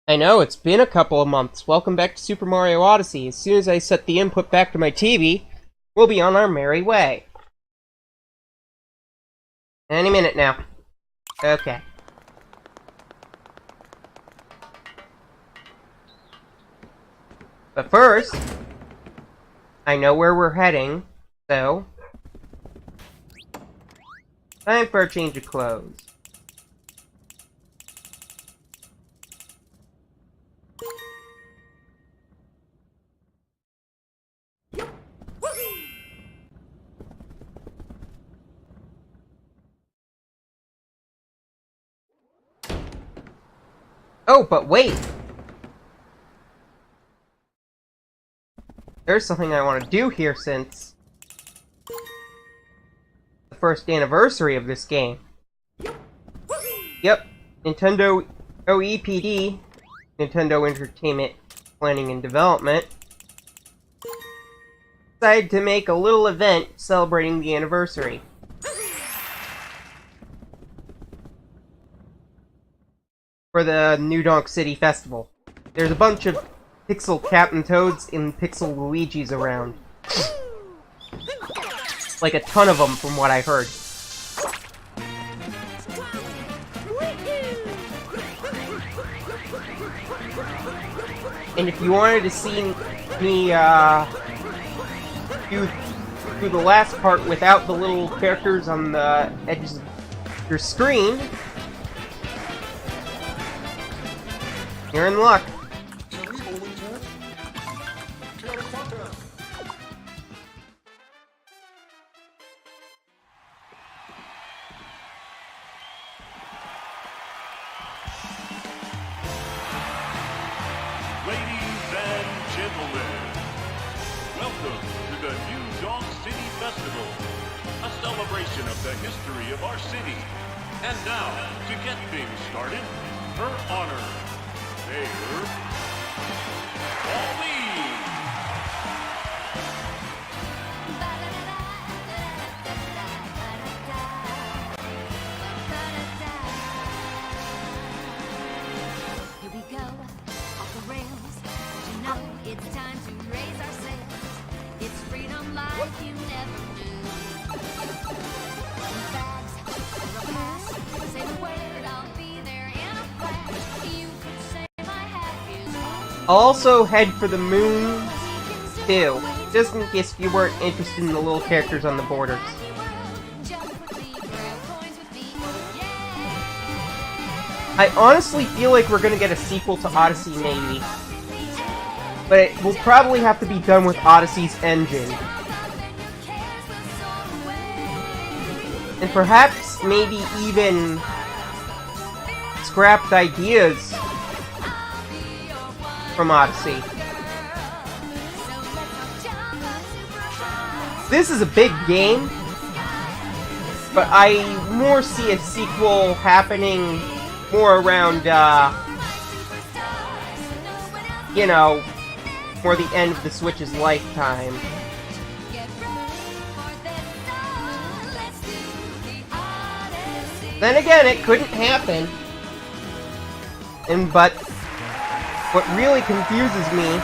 I know, it's been a couple of months. Welcome back to Super Mario Odyssey. As soon as I set the input back to my TV, we'll be on our merry way. Any minute now. Okay. But first, I know where we're heading, so... time for a change of clothes. Oh, but wait! There's something I want to do here since the first anniversary of this game. Yep, Nintendo OEPD, Nintendo Entertainment Planning and Development, decided to make a little event celebrating the anniversary. For the New Donk City Festival. There's a bunch of Pixel Captain Toads and Pixel Luigis around. Like a ton of them from what I heard. And if you wanted to see me do the last part without the little characters on the edges of your screen, you're in luck. Ladies and gentlemen, welcome to the New Donk City Festival, a celebration of the history of our city. And now, to get things started, her honor, Mayor Pauline. Here we go, off the rails. But you know it's time to raise our sails. It's freedom like you never knew. Bags or a pass, say the word, I'll be there in a flash. You could say my hat is off. I'll also head for the moon, too, just in case you weren't interested in the little characters on the borders. I honestly feel like we're gonna get a sequel to Odyssey, maybe. But it will probably have to be done with Odyssey's engine. And perhaps, maybe even scrapped ideas from Odyssey. This is a big game, but I more see a sequel happening more around, you know, more the end of the Switch's lifetime. Then again, it couldn't happen. But what really confuses me,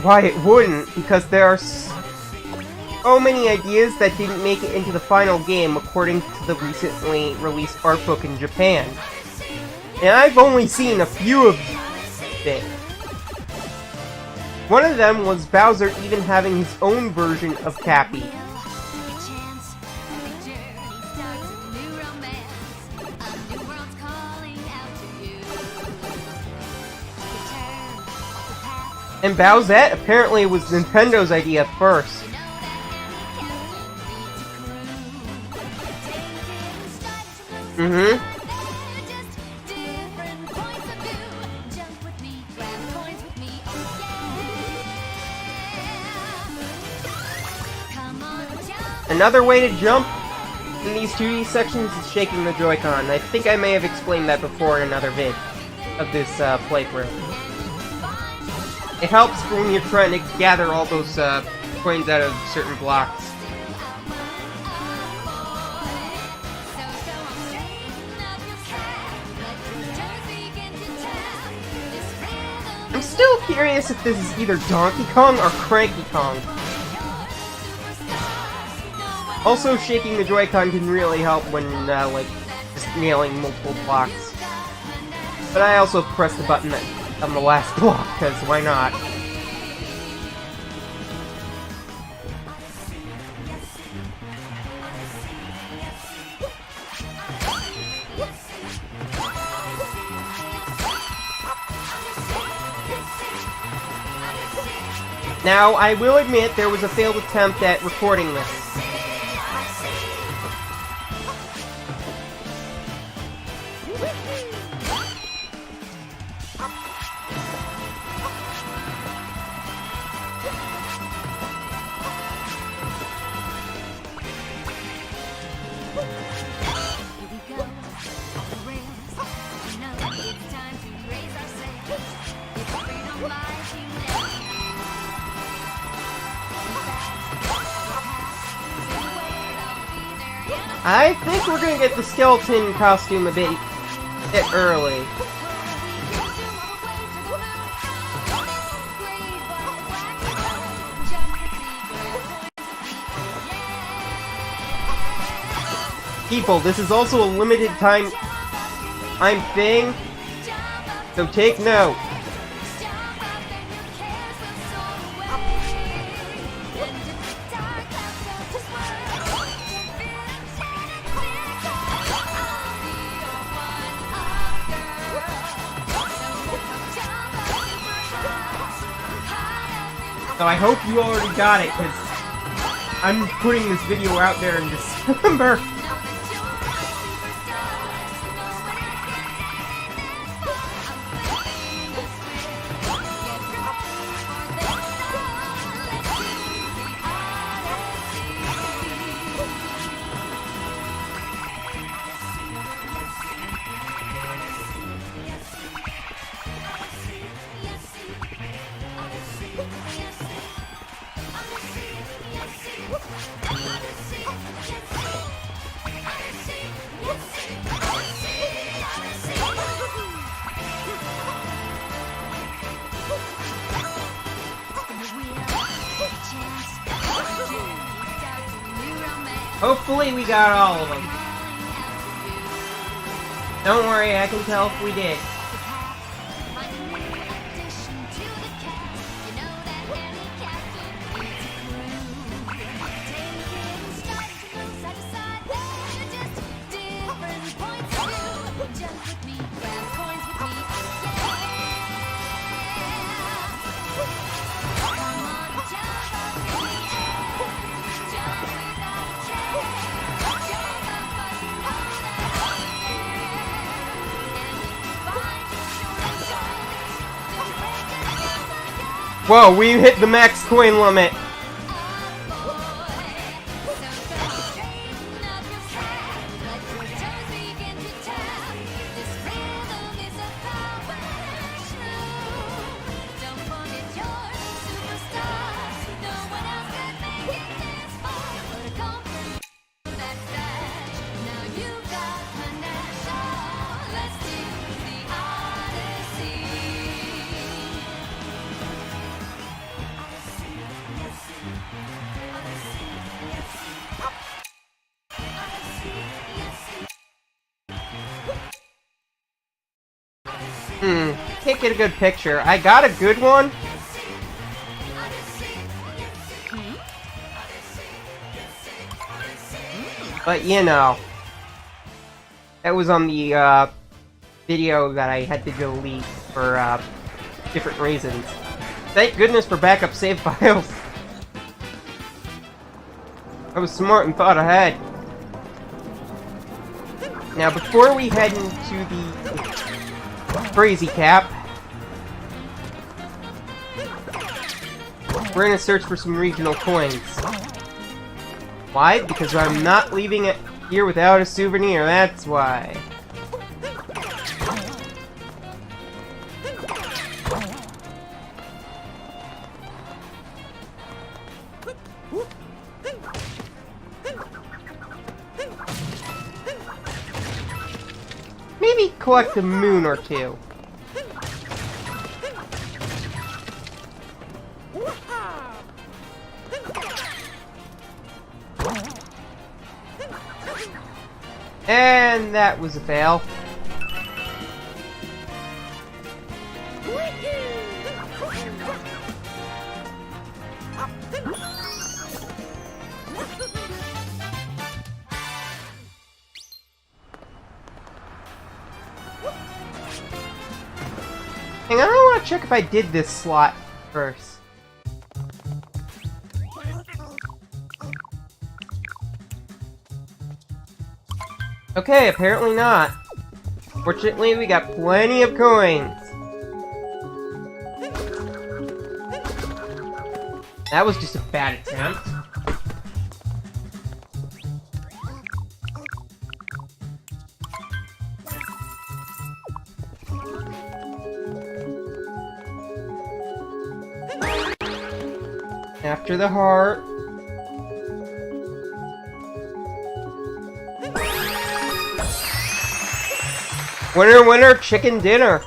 why it wouldn't, because there are so many ideas that didn't make it into the final game according to the recently released art book in Japan. And I've only seen a few of them. One of them was Bowser even having his own version of Cappy. And Bowsette apparently was Nintendo's idea first. Another way to jump in these 2D sections is shaking the Joy-Con. I think I may have explained that before in another vid of this playthrough. It helps when you're trying to gather all those coins out of certain blocks. still curious if this is either Donkey Kong or Cranky Kong. Also, shaking the Joy-Con can really help when, like, just nailing multiple blocks. But I also pressed the button on the last block, because why not? Now, I will admit there was a failed attempt at recording this. I think we're gonna get the skeleton costume a bit early. People, this is also a limited time thing, so take note. So I hope you already got it, because I'm putting this video out there in December. Hopefully we got all of them. Don't worry, I can tell if we did. Whoa, we hit the max coin limit. Can't get a good picture. I got a good one. But you know, that was on the video that I had to delete for different reasons. Thank goodness for backup save files. I was smart and thought ahead. Now, before we head into the Crazy Cap, we're gonna search for some regional coins. Why? Because I'm not leaving it here without a souvenir, that's why. Maybe collect a moon or two. And that was a fail. Hang on, I want to check if I did this slot first. Okay, apparently not. Fortunately, we got plenty of coins. That was just a bad attempt. After the heart. Winner, winner, chicken dinner.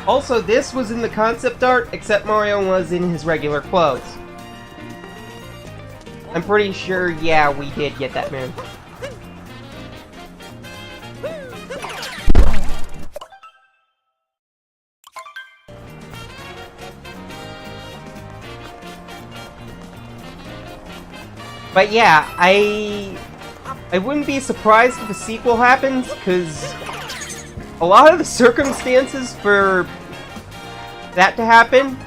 Also, this was in the concept art, except Mario was in his regular clothes. I'm pretty sure, yeah, we did get that move. But yeah, I wouldn't be surprised if a sequel happens, because a lot of the circumstances for that to happen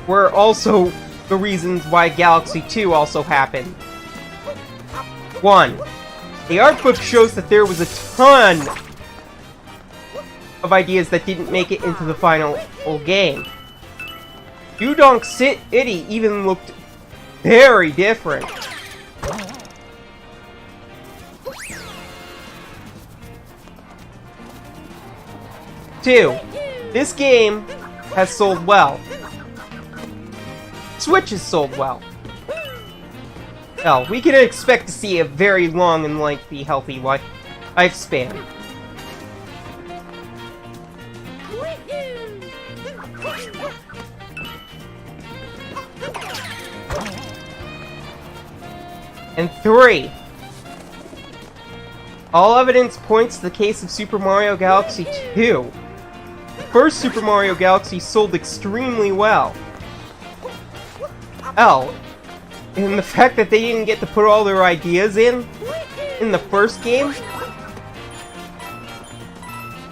were also the reasons why Galaxy 2 also happened. 1. The art book shows that there was a ton of ideas that didn't make it into the final game. Udonk City even looked very different. Two, this game has sold well. Switch has sold well. Hell, we can expect to see a very long and lengthy, healthy lifespan. And 3. All evidence points to the case of Super Mario Galaxy 2. The first Super Mario Galaxy sold extremely well. And the fact that they didn't get to put all their ideas in the first game?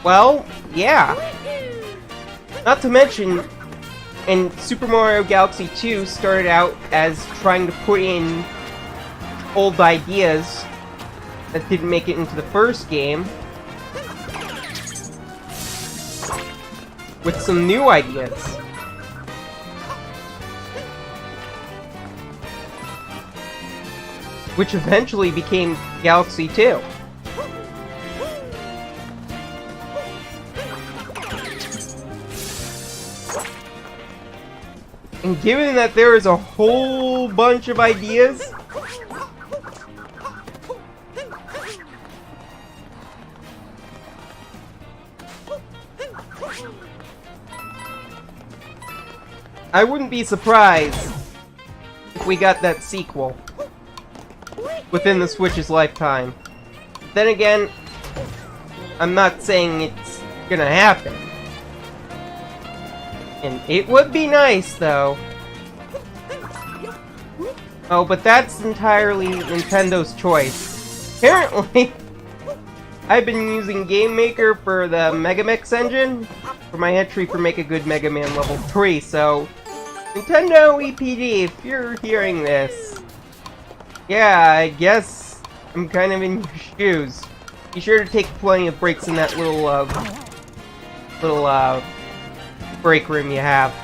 Well, yeah. Not to mention, and Super Mario Galaxy 2 started out as trying to put in old ideas that didn't make it into the first game with some new ideas. Which eventually became Galaxy 2. And given that there is a whole bunch of ideas, I wouldn't be surprised if we got that sequel within the Switch's lifetime. Then again, I'm not saying it's gonna happen. And it would be nice, though. Oh, but that's entirely Nintendo's choice. Apparently, I've been using Game Maker for the Megamix engine for my entry for Make a Good Mega Man Level 3, so Nintendo EPD, if you're hearing this, yeah, I guess I'm kind of in your shoes. Be sure to take plenty of breaks in that little break room you have.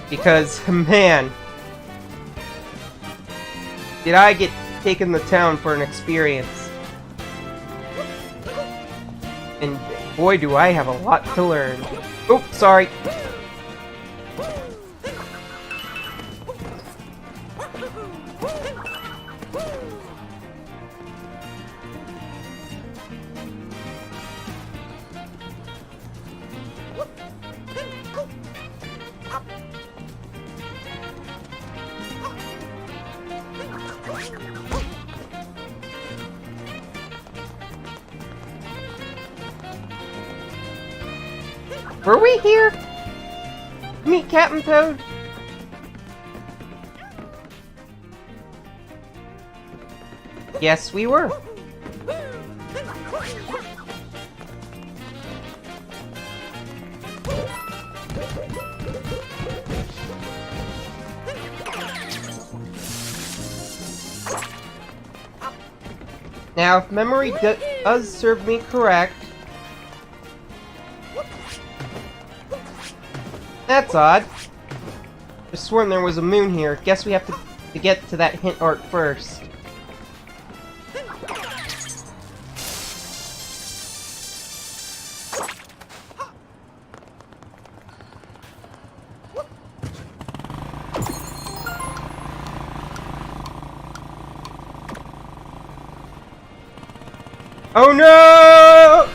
Because, man, did I get taken to town for an experience. And boy, do I have a lot to learn. Oh, sorry. Were we here? Meet Captain Toad? Yes, we were. Now, if memory does serve me correct, that's odd. Just sworn there was a moon here. Guess we have to get to that hint art first. Oh no!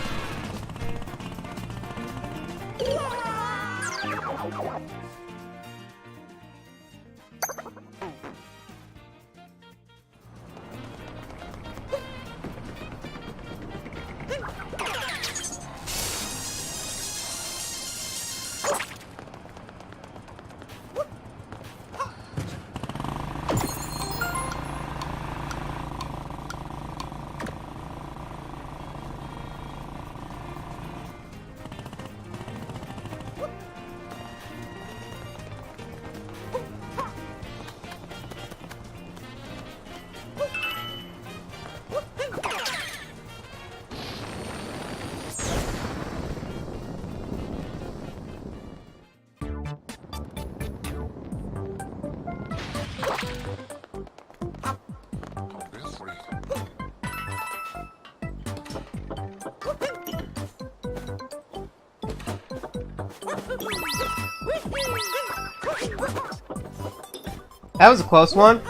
That was a close one.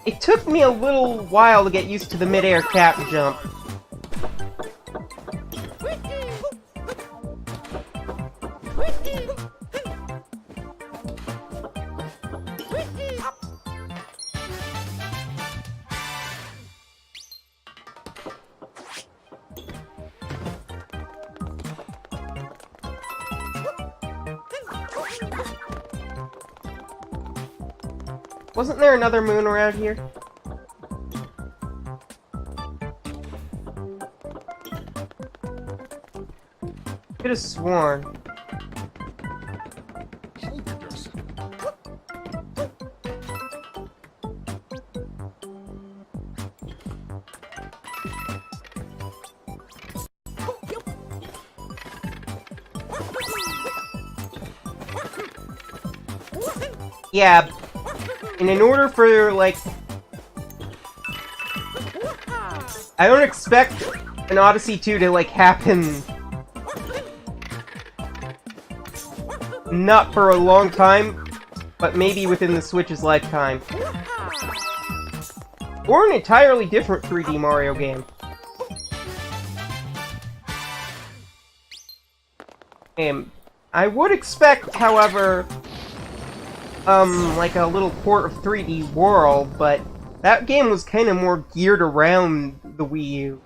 It took me a little while to get used to the mid-air cap jump. Wasn't there another moon around here? Could have sworn. Yeah. And in order for, like... I don't expect an Odyssey 2 to, like, happen... not for a long time, but maybe within the Switch's lifetime. Or an entirely different 3D Mario game. I would expect, however... like a little port of 3D World, but that game was kind of more geared around the Wii U.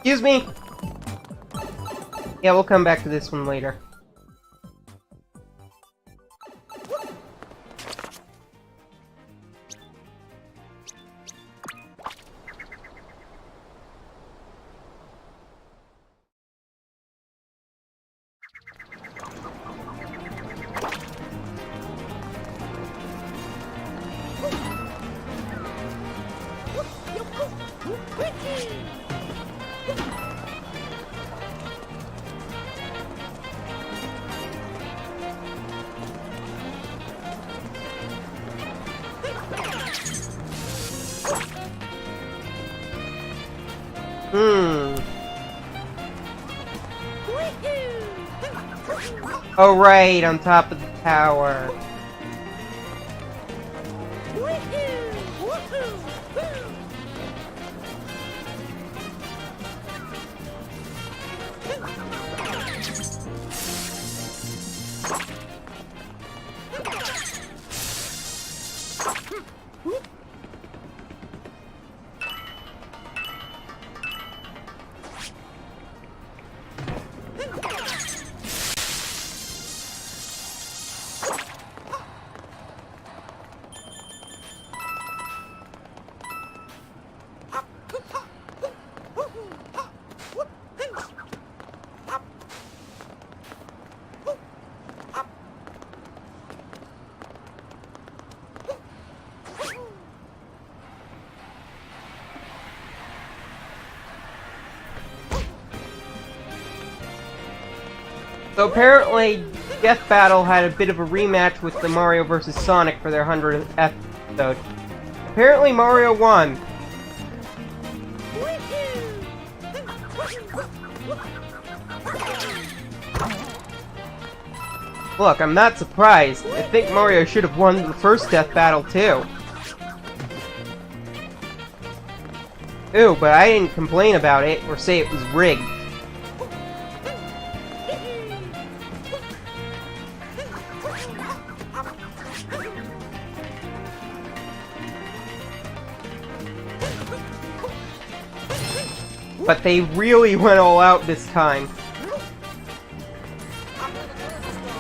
Excuse me! Yeah, we'll come back to this one later. Oh right, on top of the tower. So apparently, Death Battle had a bit of a rematch with the Mario vs. Sonic for their 100th episode. Apparently Mario won. Look, I'm not surprised. I think Mario should have won the first Death Battle too. Ooh, but I didn't complain about it or say it was rigged. But they really went all out this time.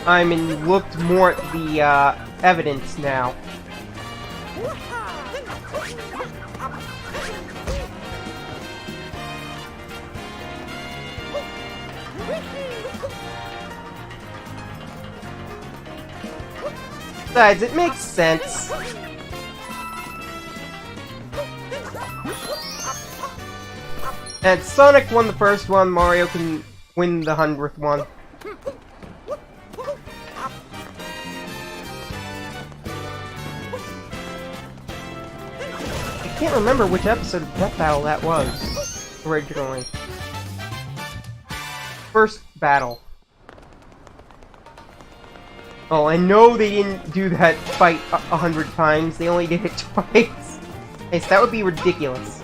I mean, looked more at the evidence now. Besides, it makes sense. And Sonic won the first one, Mario can win the 100th one. I can't remember which episode of Death Battle that was, originally. First battle. Oh, I know they didn't do that fight 100 times, they only did it twice. Yes, that would be ridiculous.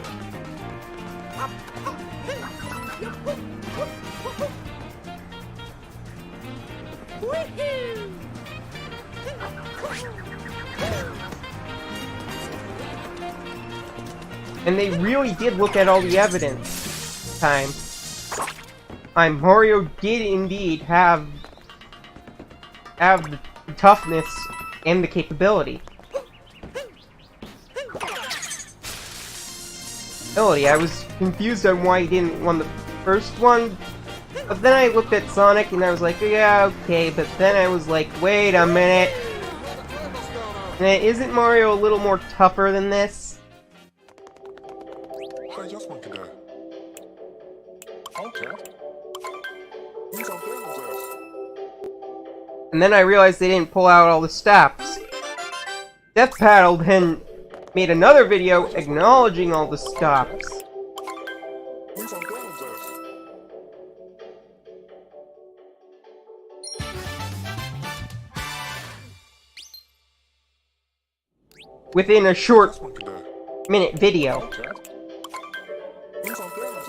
And they really did look at all the evidence this time. Mario did indeed have the toughness and the capability. I was confused on why he didn't win the first one, but then I looked at Sonic and I was like, yeah, okay, but then I was like, wait a minute. Isn't Mario a little more tougher than this? I just want to go. Okay. He's on this. And then I realized they didn't pull out all the stops. Death Battle then made another video acknowledging all the stops. He's on this. Within a short Just want to go. minute video. Okay. He's on this.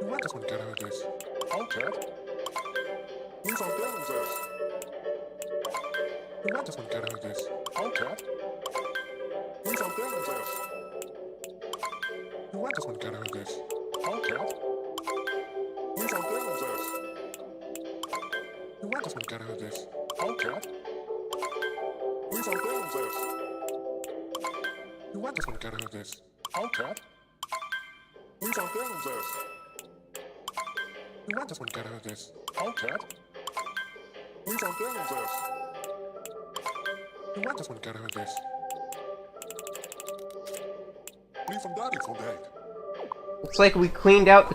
You might just want to get out of this. Okay. He's on this. You might just want to get out of this. Okay. He's on this. You might just just want to get out of this. Okay. Please don't deal with this. You just want to get out of this. Okay. Please don't deal with this. You just want to get out of this. Okay. Please don't deal with this. You just want to get out of this. Okay. Please don't deal with this. You just want to get out of this. Leave from daddy for date. Looks like we cleaned out the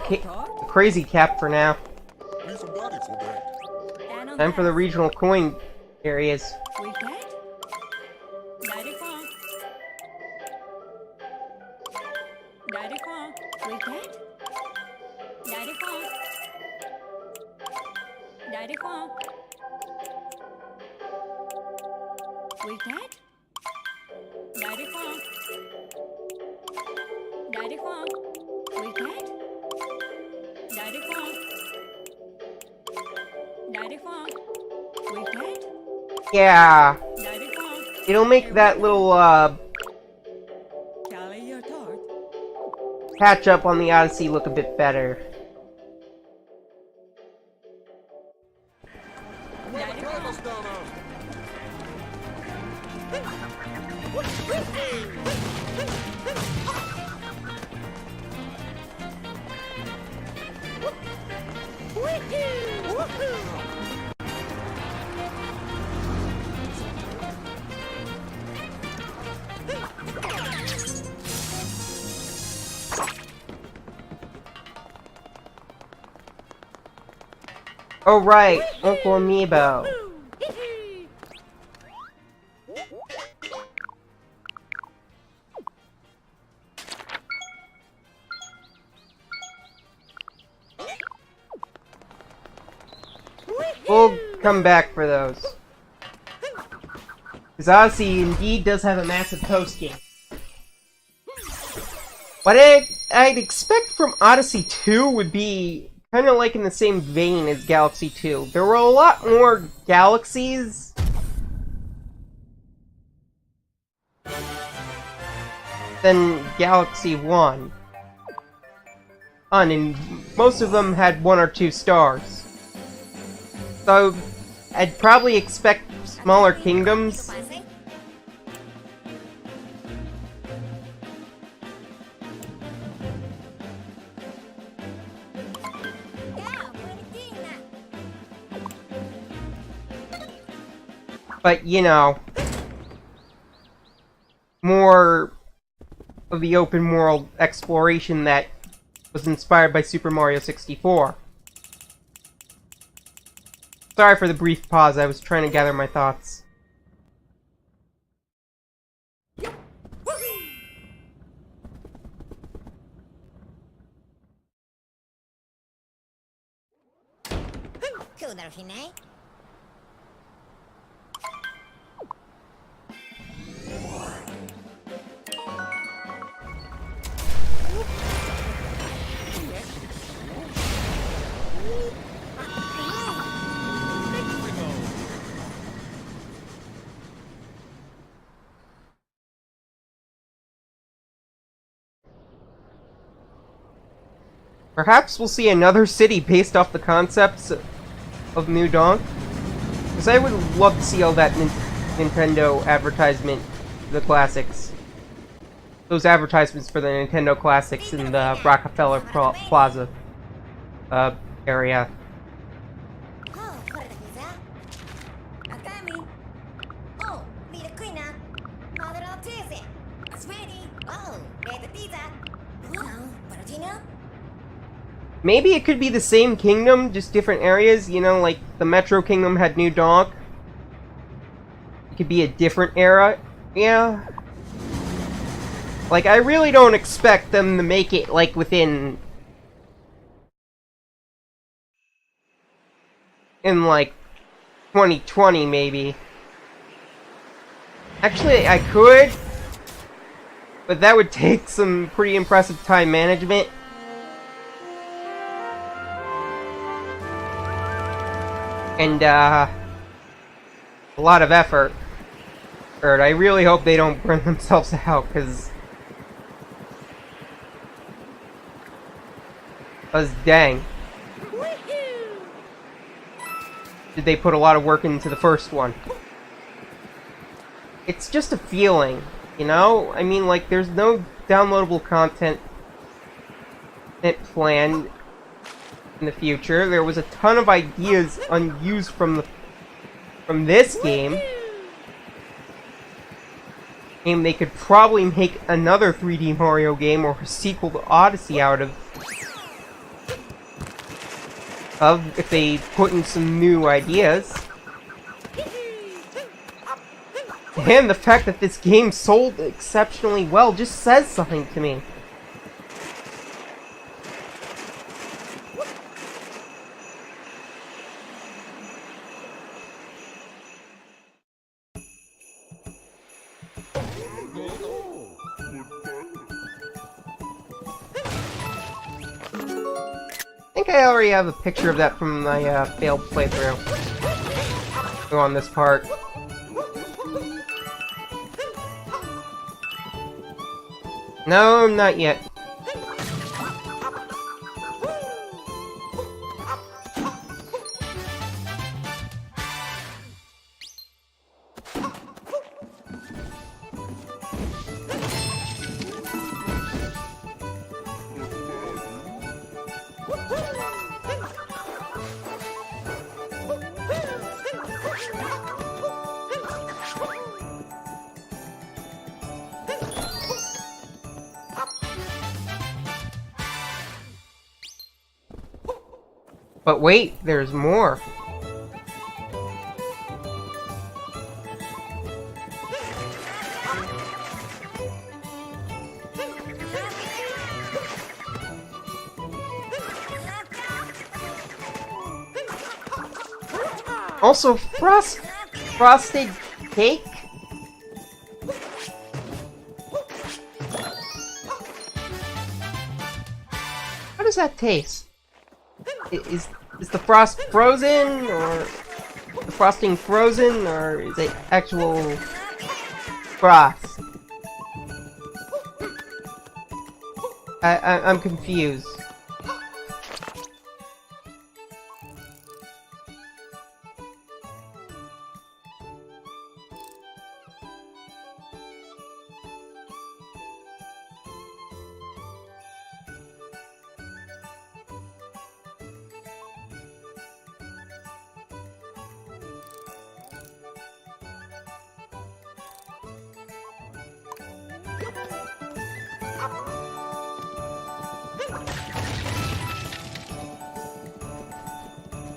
crazy cap for now. Leave from daddy for date. Time for the regional coin areas. Yeah, it'll make that little patch up on the Odyssey look a bit better. Oh right, Uncle Amiibo. We'll come back for those. Because Odyssey indeed does have a massive post game. What I'd expect from Odyssey 2 would be kind of like in the same vein as Galaxy 2. There were a lot more galaxies than Galaxy 1. And most of them had 1 or 2 stars. So I'd probably expect smaller kingdoms. But, you know, more of the open world exploration that was inspired by Super Mario 64. Sorry for the brief pause, I was trying to gather my thoughts. Perhaps we'll see another city based off the concepts of New Donk. Because I would love to see all that Nintendo advertisement for the classics. Those advertisements for the Nintendo classics in the Rockefeller Plaza area. Maybe it could be the same kingdom, just different areas, you know, like the Metro Kingdom had New Donk. It could be a different era, yeah. Like, I really don't expect them to make it, like, within... in, like, 2020, maybe. Actually, I could, but that would take some pretty impressive time management. And, a lot of effort. I really hope they don't burn themselves out, because Cause dang. Did they put a lot of work into the first one. It's just a feeling, you know? I mean, like, there's no downloadable content planned in the future. There was a ton of ideas unused from this game. And they could probably make another 3D Mario game or a sequel to Odyssey out of if they put in some new ideas. And the fact that this game sold exceptionally well just says something to me. I think I already have a picture of that from my failed playthrough. Go on this part. No, not yet. But wait, there's more. Also, frosted cake? How does that taste? Is the frost frozen, or the frosting frozen, or is it actual frost? I'm confused.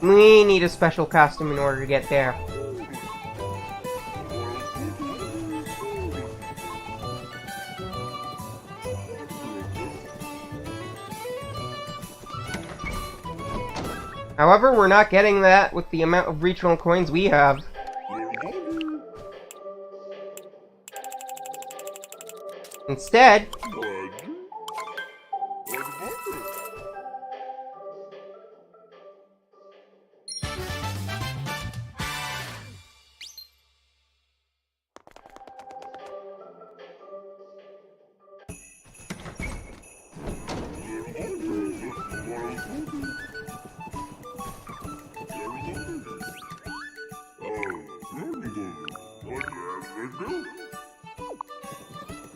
We need a special costume in order to get there. However, we're not getting that with the amount of regional coins we have. Instead,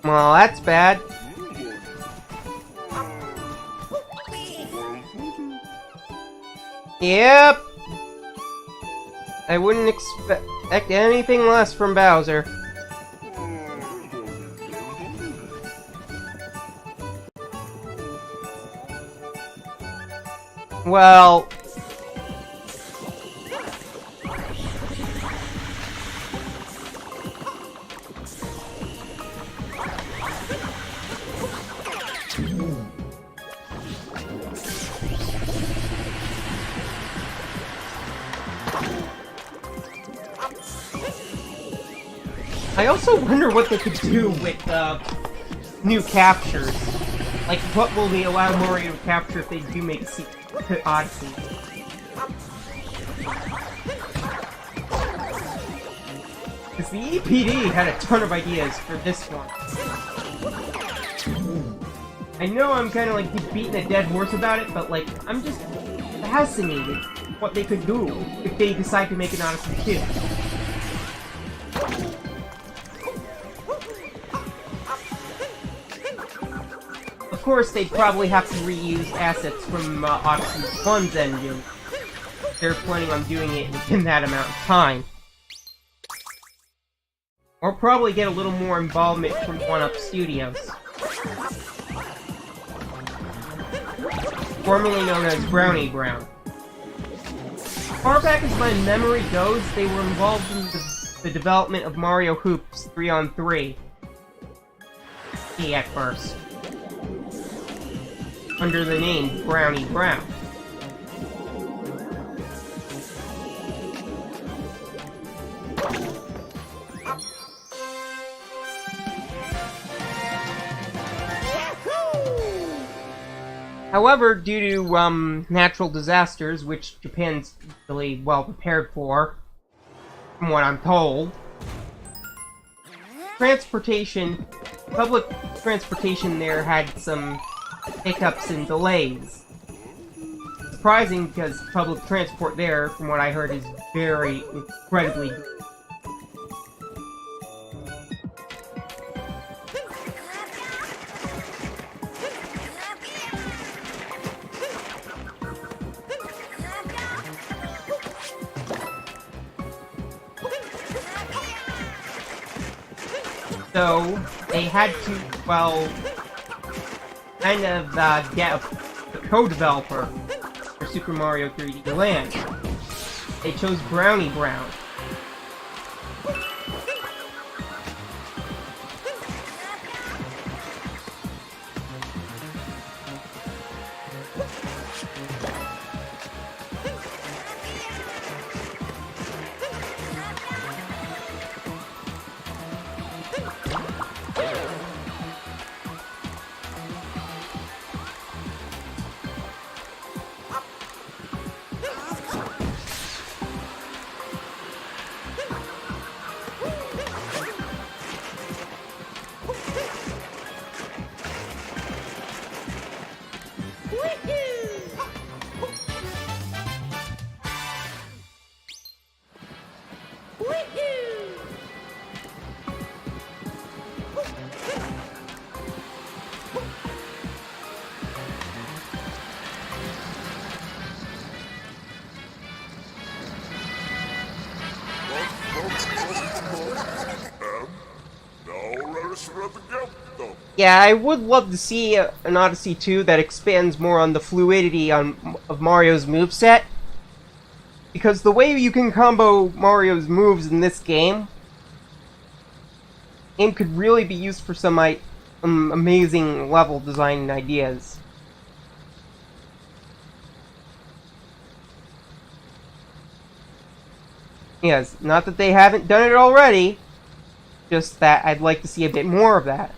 well, that's bad. Yep. I wouldn't expect anything less from Bowser. Well... I also wonder what they could do with new captures. Like, what will they allow Mario to capture if they do make a sequel to Odyssey? Because the EPD had a ton of ideas for this one. I know I'm kind of like beating a dead horse about it, but like, I'm just fascinated what they could do if they decide to make an Odyssey 2. Of course, they'd probably have to reuse assets from Odyssey 1's engine. They're planning on doing it within that amount of time. Or probably get a little more involvement from 1UP Studios. Formerly known as Brownie Brown. Far back as my memory goes, they were involved in the development of Mario Hoops 3-on-3. At first. Under the name Brownie Brown. However, due to natural disasters, which Japan's really well prepared for, from what I'm told, public transportation there had some hiccups and delays. Surprising, because public transport there, from what I heard, is very incredibly good. So, they had to, well, kind of get a co-developer for Super Mario 3D Land. They chose Brownie Brown. Yeah, I would love to see an Odyssey 2 that expands more on the fluidity of Mario's moveset. Because the way you can combo Mario's moves in this game could really be used for some amazing level design ideas. Yes, not that they haven't done it already, just that I'd like to see a bit more of that.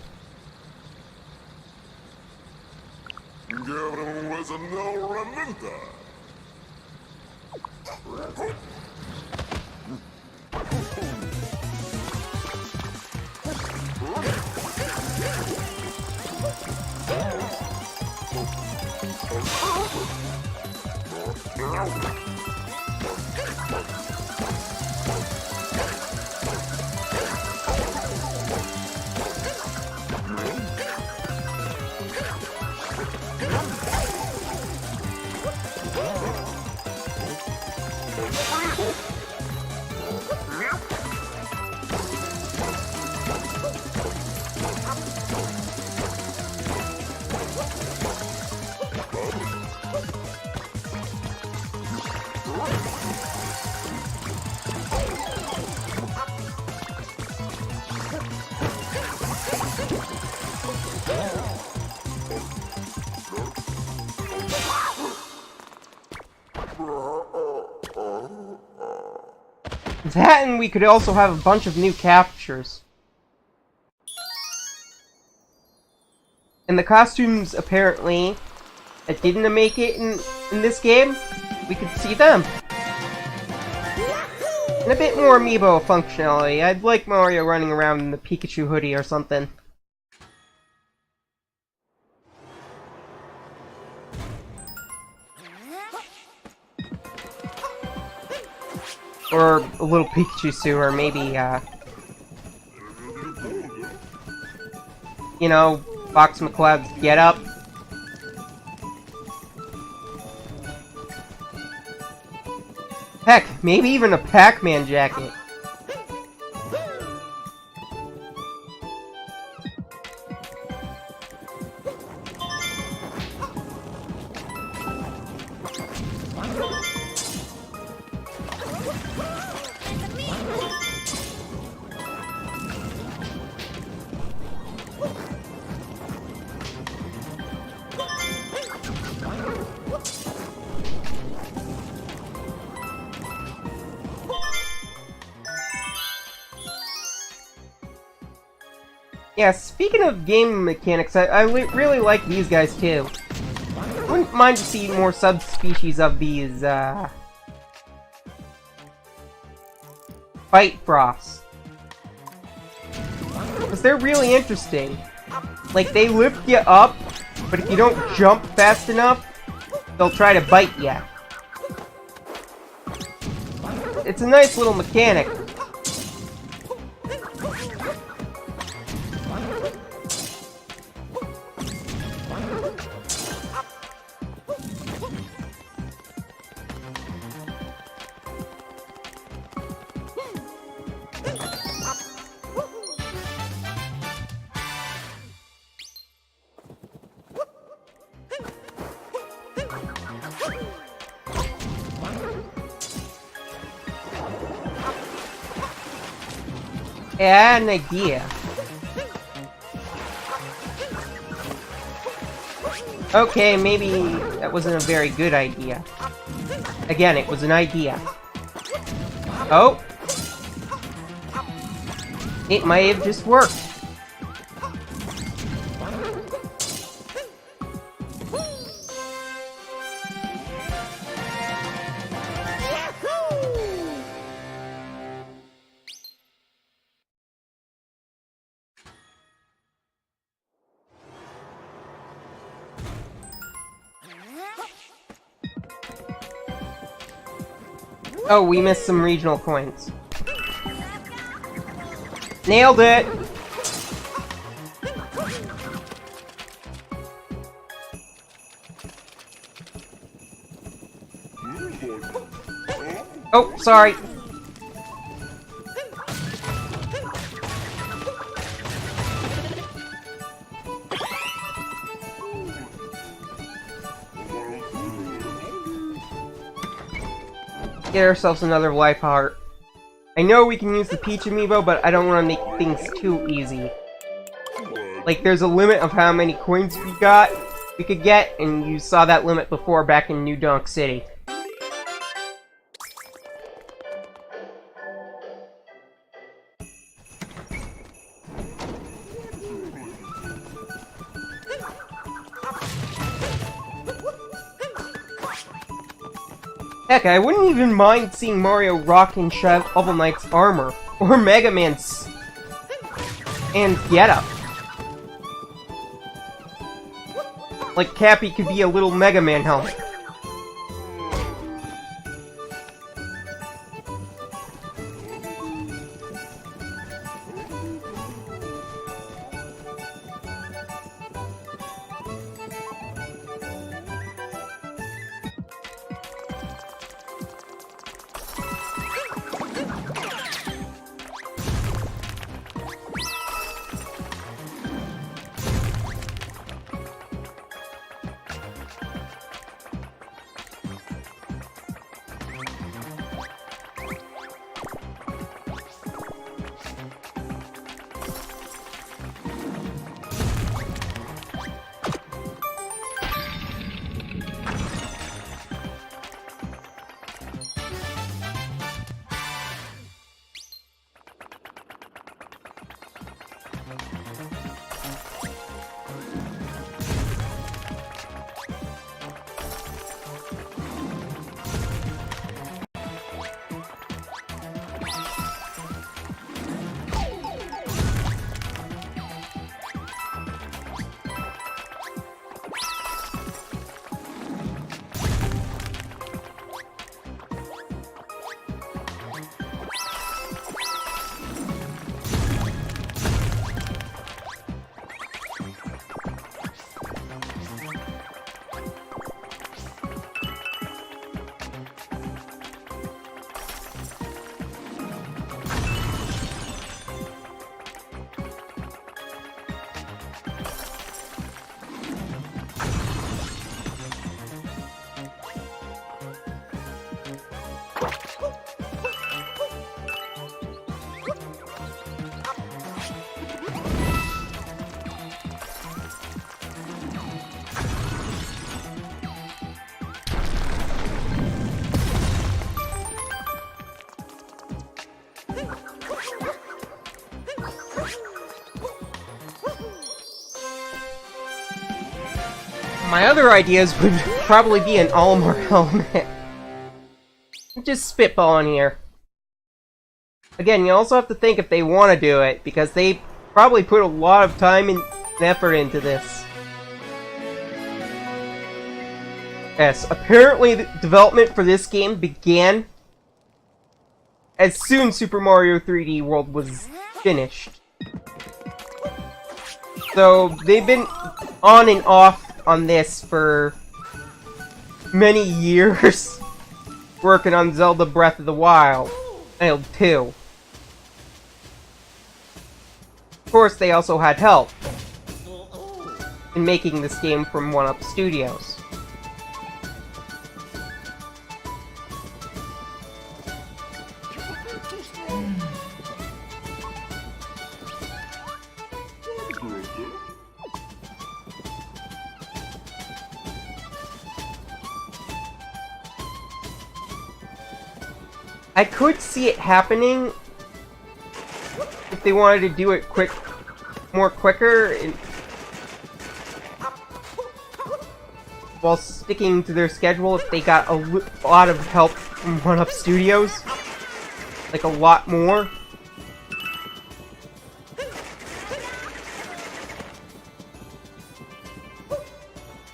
That, and we could also have a bunch of new captures. And the costumes, apparently, that didn't make it in this game, we could see them. And a bit more amiibo functionality. I'd like Mario running around in the Pikachu hoodie or something. Or a little Pikachu, or maybe, you know, Fox McCloud's Get Up. Heck, maybe even a Pac-Man jacket. Yeah, speaking of game mechanics, I really like these guys too. Wouldn't mind to see more subspecies of these, Fight Frosts. Because they're really interesting. Like, they lift you up, but if you don't jump fast enough, they'll try to bite you. It's a nice little mechanic. I had an idea. Okay, maybe that wasn't a very good idea. Again, it was an idea. Oh! It might have just worked. Oh, we missed some regional coins. Nailed it! Oh, sorry. Get ourselves another life heart. I know we can use the Peach amiibo, but I don't want to make things too easy. Like, there's a limit of how many coins we could get, and you saw that limit before back in New Donk City. Heck, I wouldn't even mind seeing Mario rocking Shovel Knight's armor, or Mega Man's and getup. Like Cappy could be a little Mega Man helmet. My other ideas would probably be an Olimar helmet. Just spitballing here. Again, you also have to think if they want to do it, because they probably put a lot of time and effort into this. Yes, apparently the development for this game began as soon as Super Mario 3D World was finished. So, they've been on and off on this for many years, working on Zelda Breath of the Wild 2. Of course, they also had help in making this game from 1UP Studios. I could see it happening if they wanted to do it more quicker, while sticking to their schedule. If they got a lot of help from 1UP Studios, like a lot more.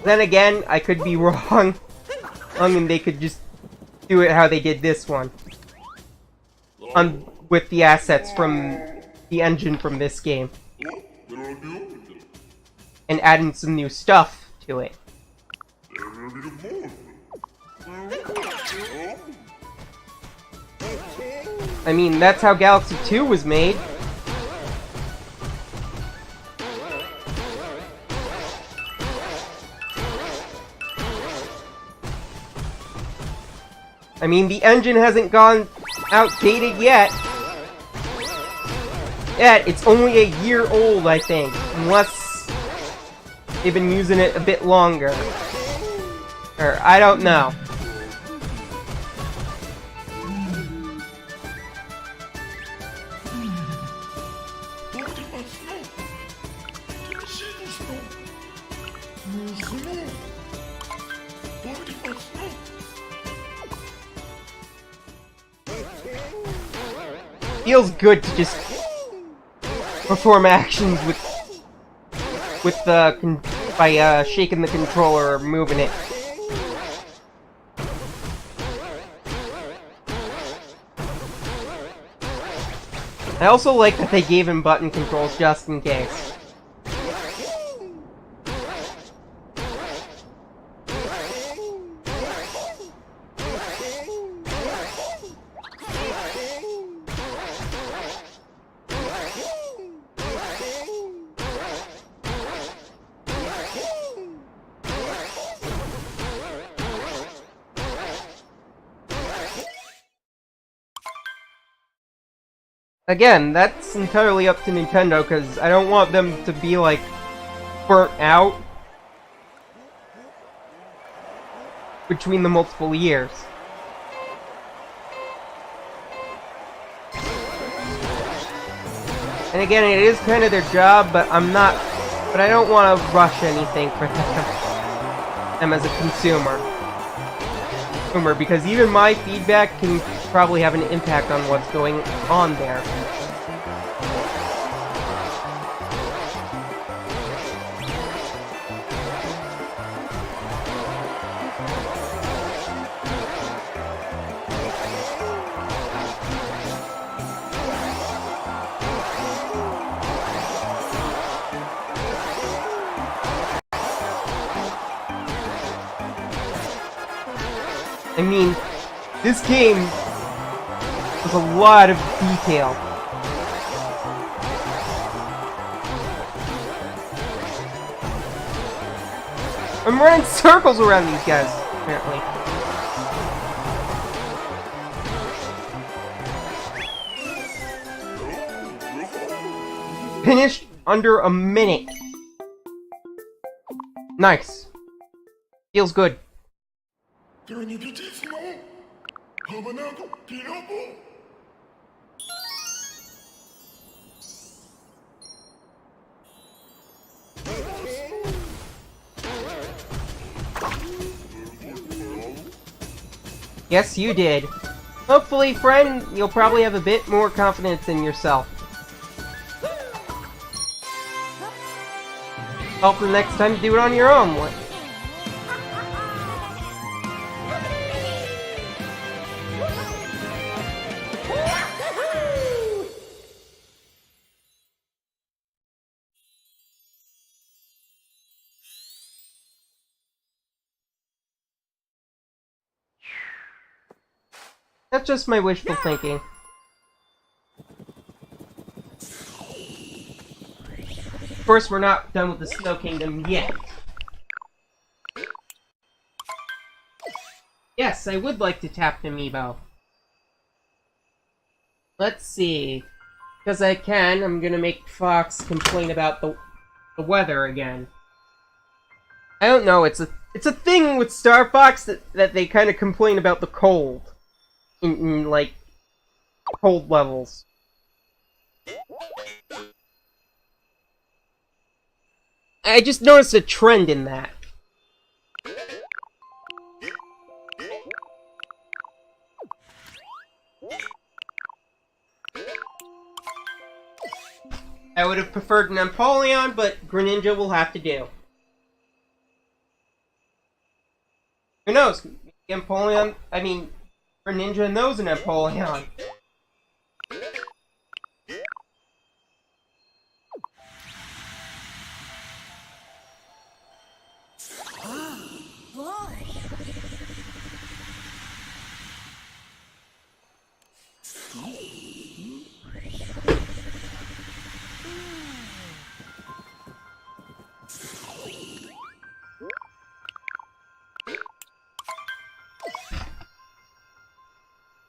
Then again, I could be wrong, and they could just do it how they did this one. With the assets from the engine from this game. And adding some new stuff to it. I mean, that's how Galaxy 2 was made. I mean, the engine hasn't gone outdated yet. It's only a year old, I think. Unless they've been using it a bit longer. Or, I don't know. Feels good to just perform actions by shaking the controller or moving it. I also like that they gave him button controls just in case. Again, that's entirely up to Nintendo, because I don't want them to be, like, burnt out between the multiple years. And again, it is kind of their job, but I don't want to rush anything for them as a consumer, because even my feedback can probably have an impact on what's going on there. I mean, this game has a lot of detail. I'm running circles around these guys, apparently. Finished under a minute. Nice. Feels good. Yes, you did. Hopefully, friend, you'll probably have a bit more confidence in yourself. Hopefully next time you do it on your own. That's just my wishful thinking. Of course, we're not done with the Snow Kingdom yet. Yes, I would like to tap the amiibo. Let's see. Because I can, I'm gonna make Fox complain about the weather again. I don't know, it's a thing with Star Fox that they kind of complain about the cold. In like, cold levels. I just noticed a trend in that. I would have preferred Napoleon, but Greninja will have to do. Who knows? Napoleon, I mean, Greninja knows an Napoleon.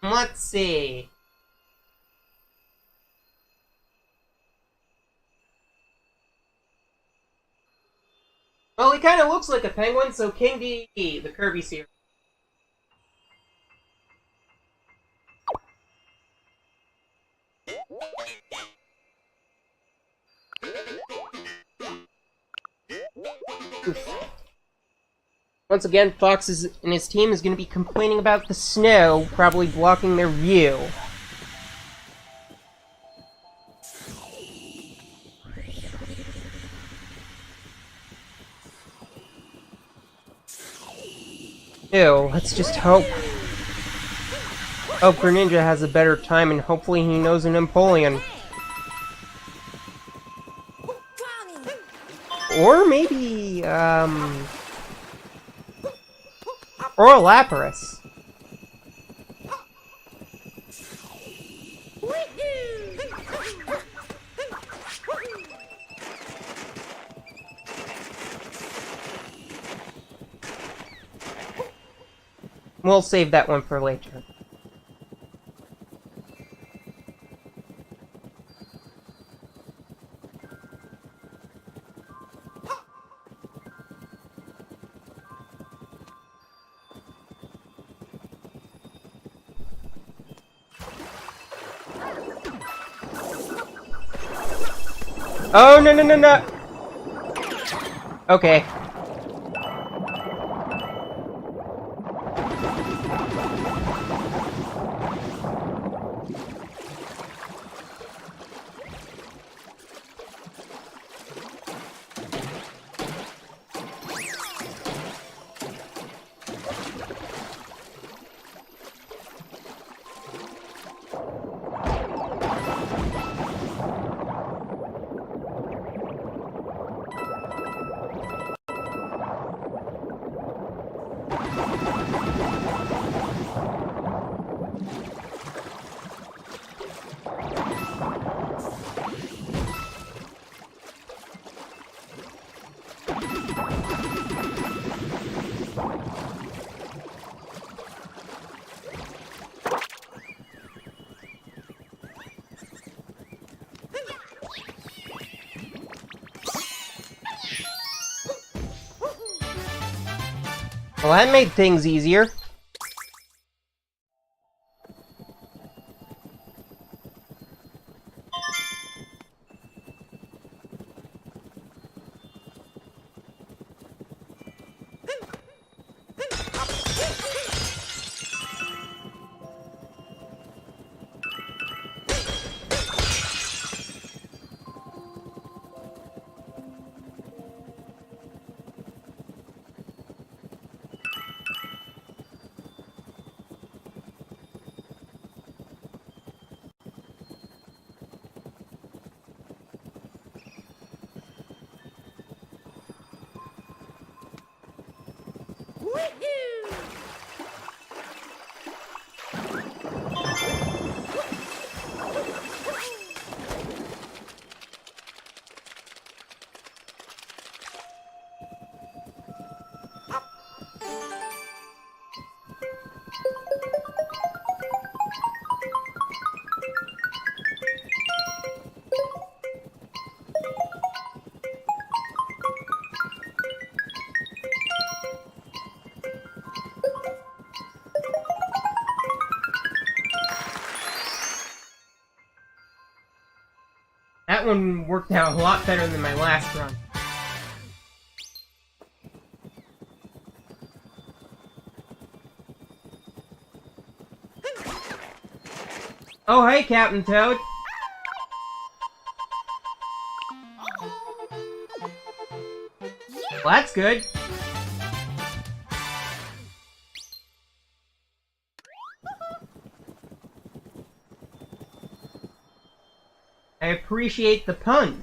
Let's see. Well, he kind of looks like a penguin, so King D, the Kirby series. Oof. Once again, Fox and his team is going to be complaining about the snow, probably blocking their view. Ew, let's just hope. Hope Greninja has a better time and hopefully he knows an Napoleon. Or maybe, or a Lapras. We'll save that one for later. Oh, no, no, no, no! Okay. Well, that made things easier. That one worked out a lot better than my last run. Oh, hey, Captain Toad. Well, that's good. I appreciate the pun.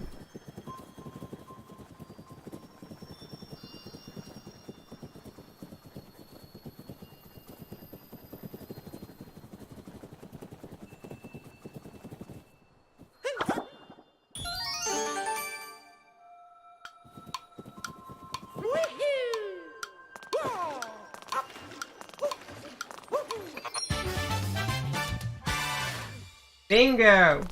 Bingo!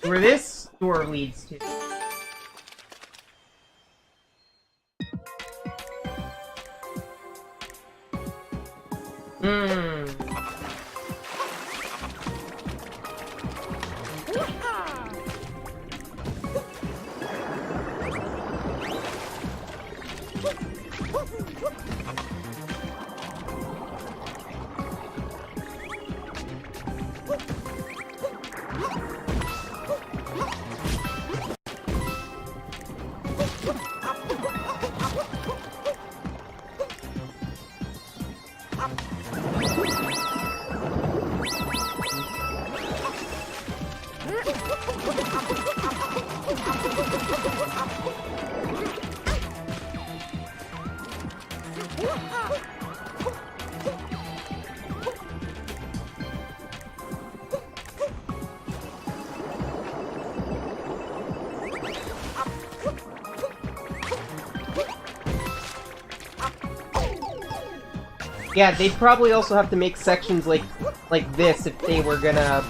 Where this door leads to. Yeah, they'd probably also have to make sections like this if they were gonna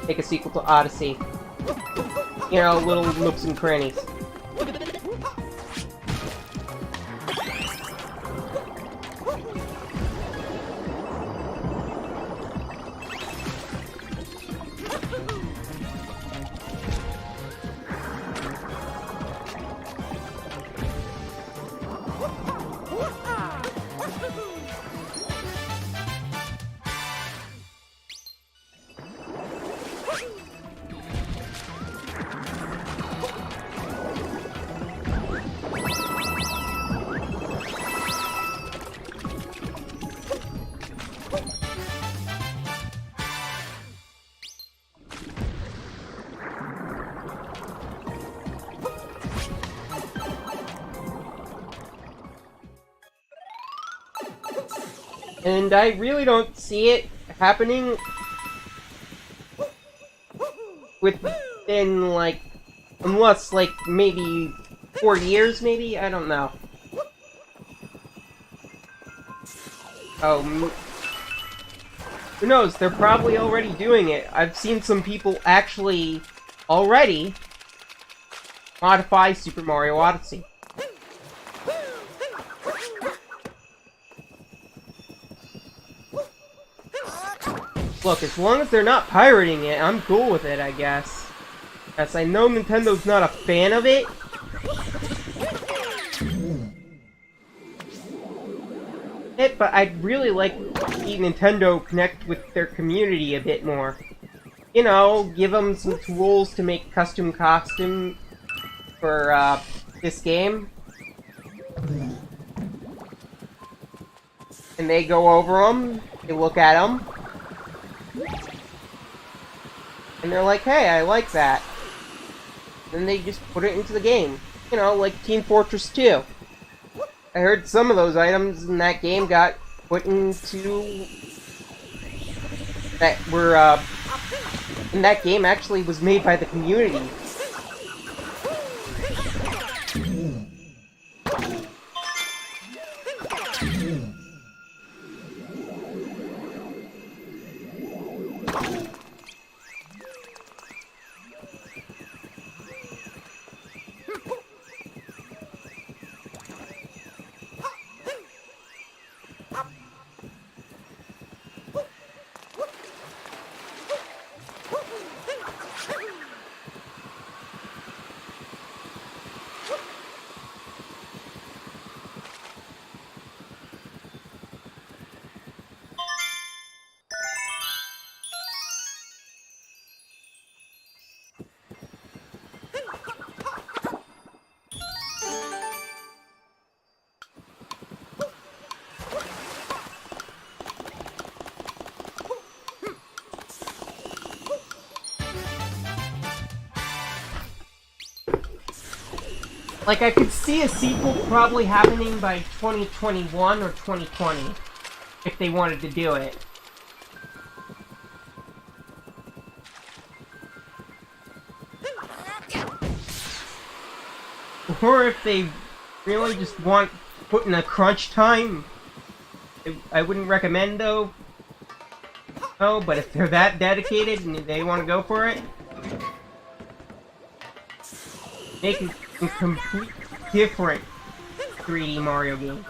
make a sequel to Odyssey. You know, little nooks and crannies. And I really don't see it happening within, like, unless, like, maybe 4 years, maybe? I don't know. Oh, who knows? They're probably already doing it. I've seen some people actually already modify Super Mario Odyssey. Look, as long as they're not pirating it, I'm cool with it, I guess. Yes, I know Nintendo's not a fan of it. But I'd really like to see Nintendo connect with their community a bit more. You know, give them some tools to make custom costume for this game. And they go over them, they look at them, and they're like, hey, I like that. Then they just put it into the game. You know, like Team Fortress 2. I heard some of those items in that game got put into... that were, and that game actually was made by the community. Like, I could see a sequel probably happening by 2021 or 2020, if they wanted to do it. Or if they really just want put in a crunch time, I wouldn't recommend though. Oh, but if they're that dedicated and they want to go for it, make a complete different 3D Mario game.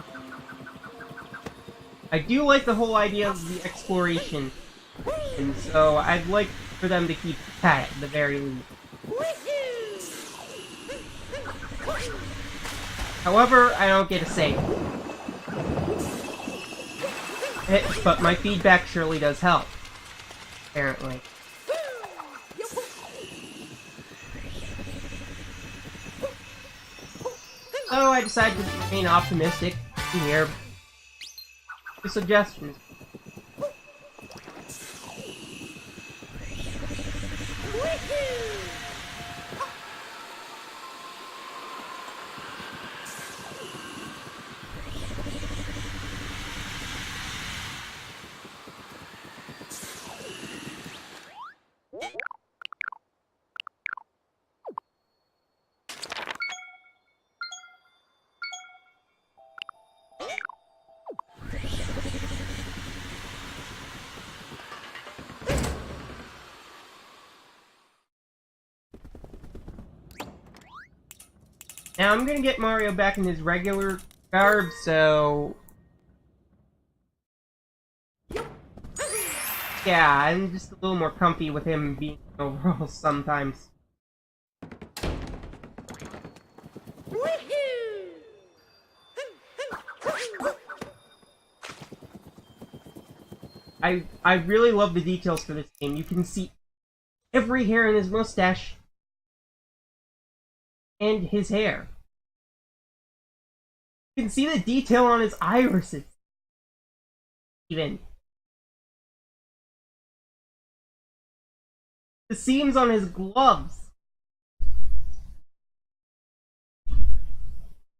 I do like the whole idea of the exploration, and so I'd like for them to keep that at the very least. However, I don't get a say. But my feedback surely does help. Apparently. So I decided to remain optimistic and hear the suggestions. Now I'm gonna get Mario back in his regular garb, so... yeah, I'm just a little more comfy with him being overall sometimes. I really love the details for this game. You can see every hair in his mustache and his hair. You can see the detail on his irises. Even. The seams on his gloves.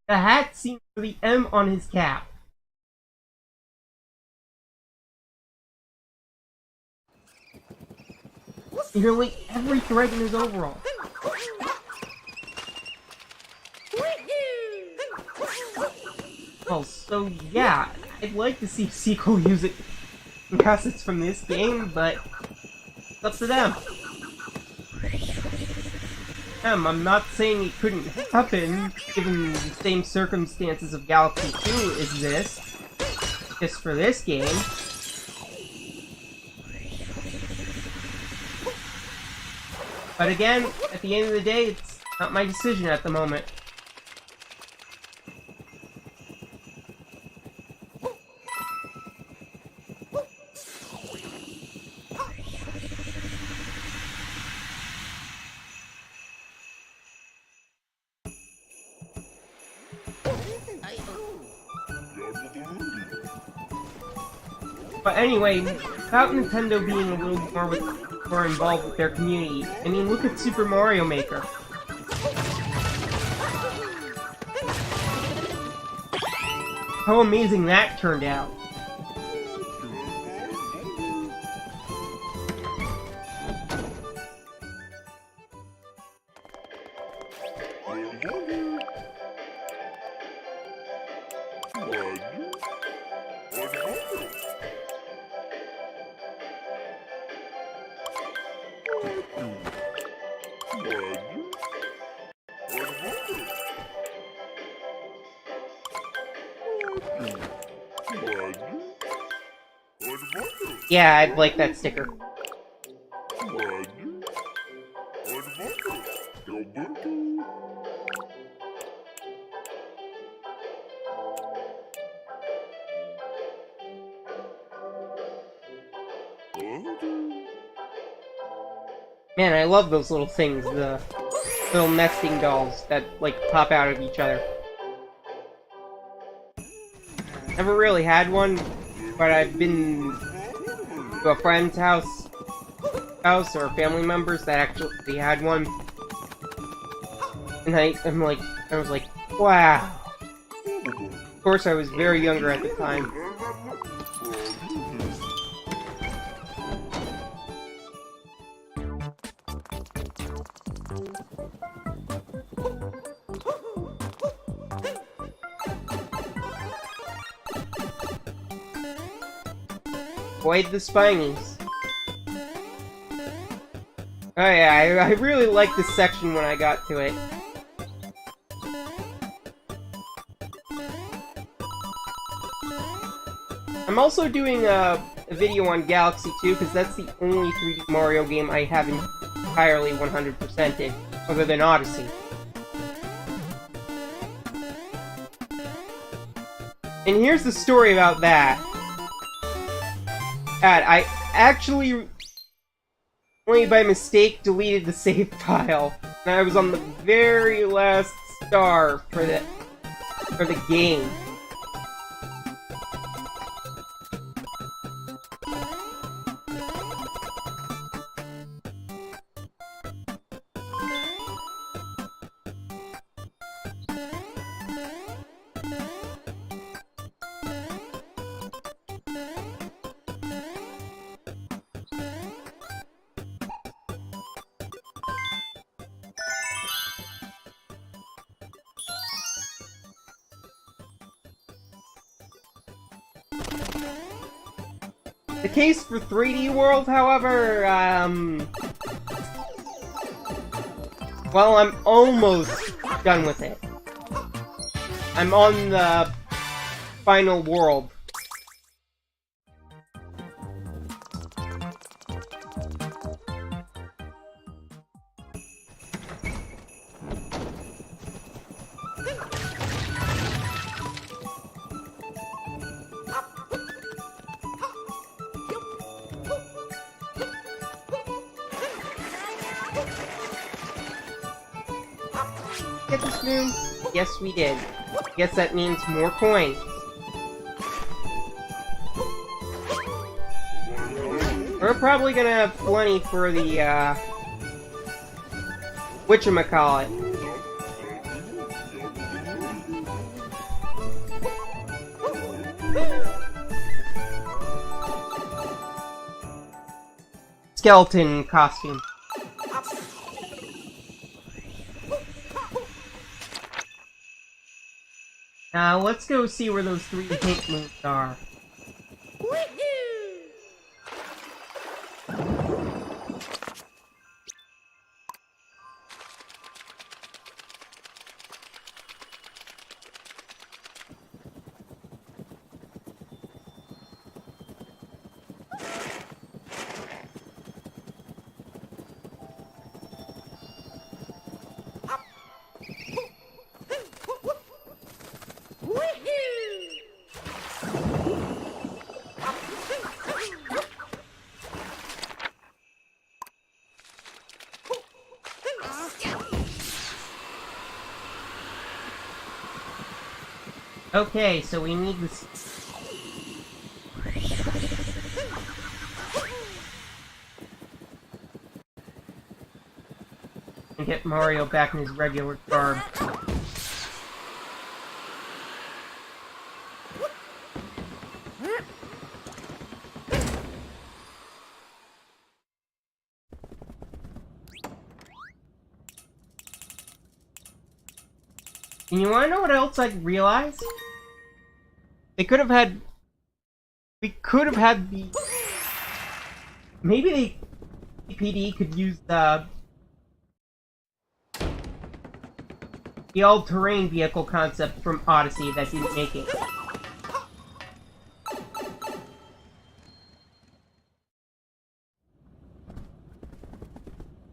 The hat seam for the M on his cap. Nearly every thread in his overall. Well, so yeah, I'd like to see sequel music assets from this game, but it's up to them. I'm not saying it couldn't happen, given the same circumstances of Galaxy 2 exist, just for this game. But again, at the end of the day, it's not my decision at the moment. But anyway, about Nintendo being a little more involved with their community, I mean, look at Super Mario Maker. How amazing that turned out. Yeah, I'd like that sticker. Man, I love those little things, the little nesting dolls that, like, pop out of each other. Never really had one, but I've been to a friend's house or family members that actually had one. And I was like, wow. Of course, I was very younger at the time. Avoid the spinies. Oh yeah, I really liked this section when I got to it. I'm also doing a video on Galaxy 2, because that's the only 3D Mario game I haven't entirely 100%ed, other than Odyssey. And here's the story about that. I actually, only by mistake, deleted the save file, and I was on the very last star for the game. The case for 3D World, however, well, I'm almost done with it. I'm on the final world. Get this room? Yes, we did. Guess that means more coins. We're probably gonna have plenty for the, whatchamacallit. Skeleton costume. Now, let's go see where those 3 hint moves are. Okay, so we need this. And get Mario back in his regular garb. And you wanna know what else I realized? They could have had... We could have had the... Maybe the PD could use the all-terrain vehicle concept from Odyssey that didn't make it.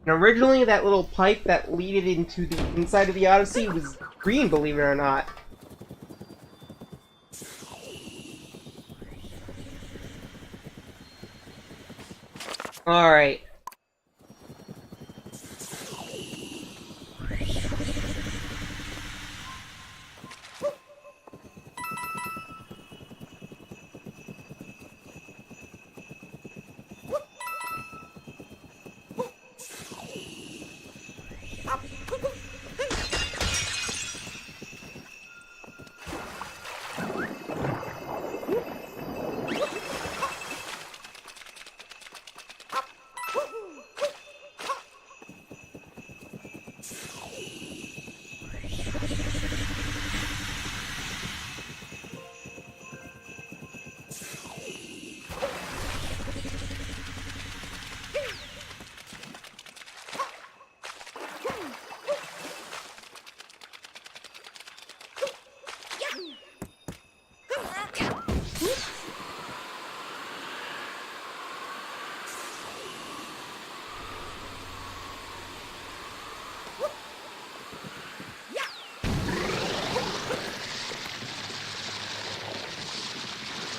And originally that little pipe that leaded into the inside of the Odyssey was green, believe it or not. Alright.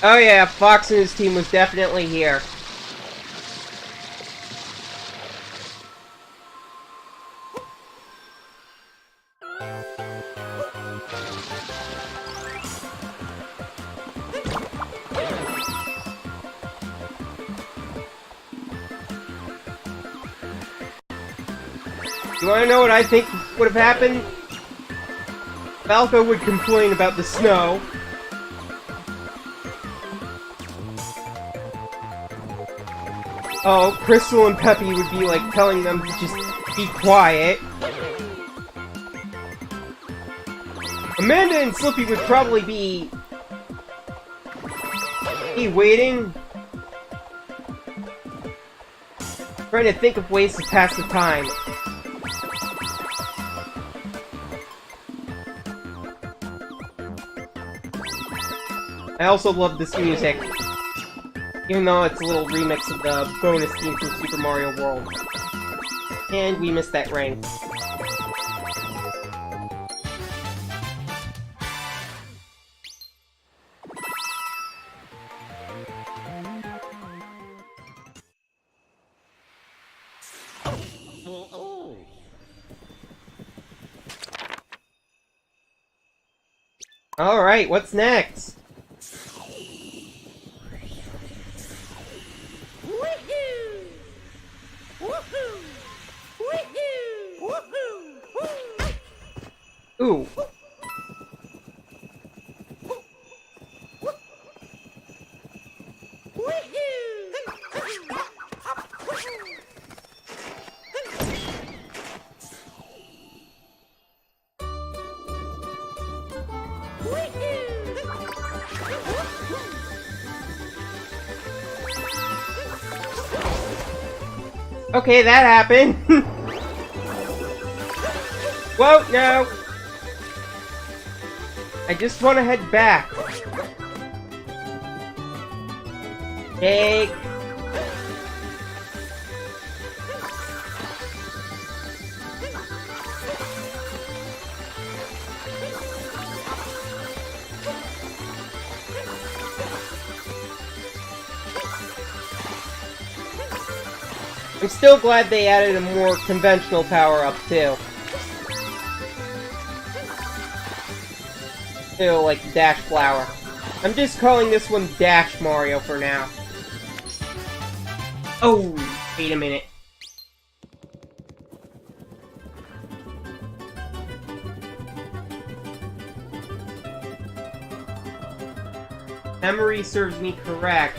Oh yeah, Fox and his team was definitely here. You wanna know what I think would have happened? Falco would complain about the snow. Oh, Crystal and Peppy would be like telling them to just be quiet. Amanda and Slippy would probably be waiting, trying to think of ways to pass the time. I also love this music, even though it's a little remix of the bonus theme from Super Mario World. And we missed that rank. Alright, what's next? Ooh. Okay, that happened. Whoa, no. I just want to head back. Cake. I'm still glad they added a more conventional power-up, too. Still, like, Dash Flower. I'm just calling this one Dash Mario for now. Oh, wait a minute. Memory serves me correct.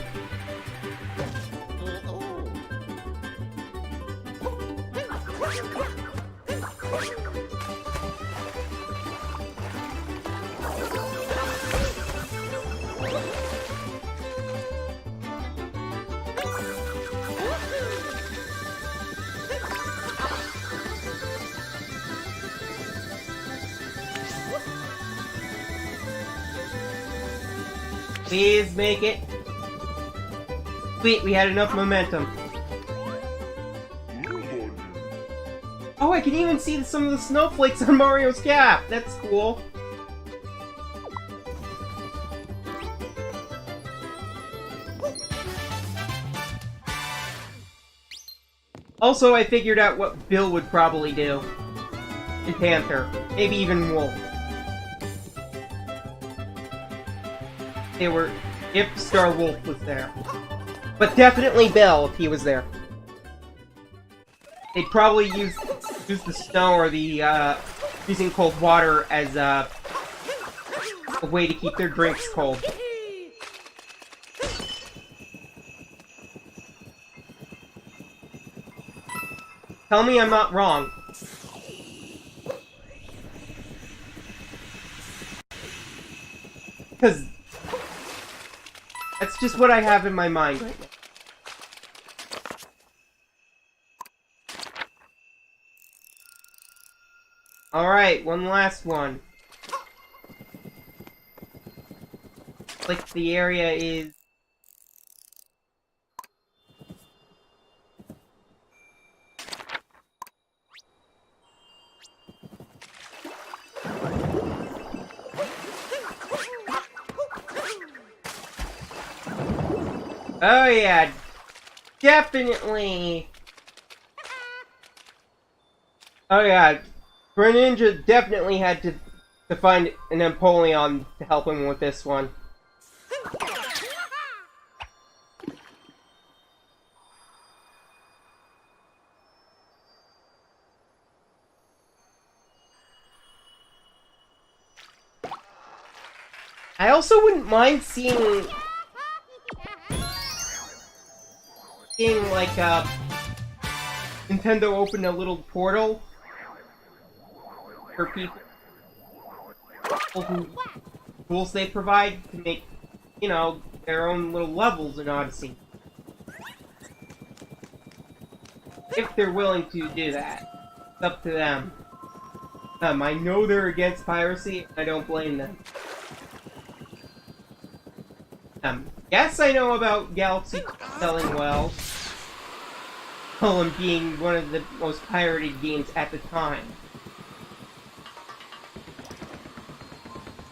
Please make it. Sweet, we had enough momentum. Oh, I can even see some of the snowflakes on Mario's cap! That's cool. Also, I figured out what Bill would probably do. And Panther. Maybe even Wolf. They were... if Star Wolf was there. But definitely Bill if he was there. They'd probably use the snow or the, freezing cold water as, a way to keep their drinks cold. Tell me I'm not wrong. Because that's just what I have in my mind right now. Alright, one last one. Like the area is... oh yeah, definitely. Oh yeah, Greninja definitely had to find an Empoleon to help him with this one. I also wouldn't mind seeing like Nintendo open a little portal for people who tools they provide to make, you know, their own little levels in Odyssey. If they're willing to do that. It's up to them. I know they're against piracy, I don't blame them. Yes, I know about Galaxy selling well. And being one of the most pirated games at the time.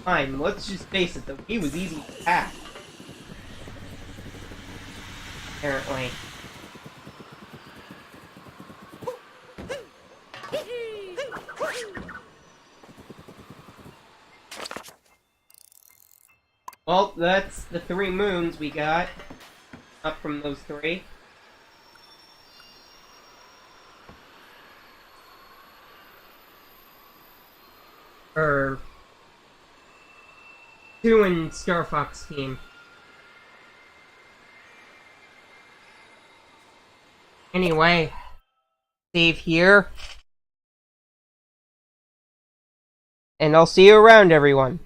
Fine, let's just face it, the Wii was easy to hack. Apparently. Well, that's the 3 moons we got. Up from those 3. Or 2 in Star Fox team. Anyway, save here. And I'll see you around, everyone.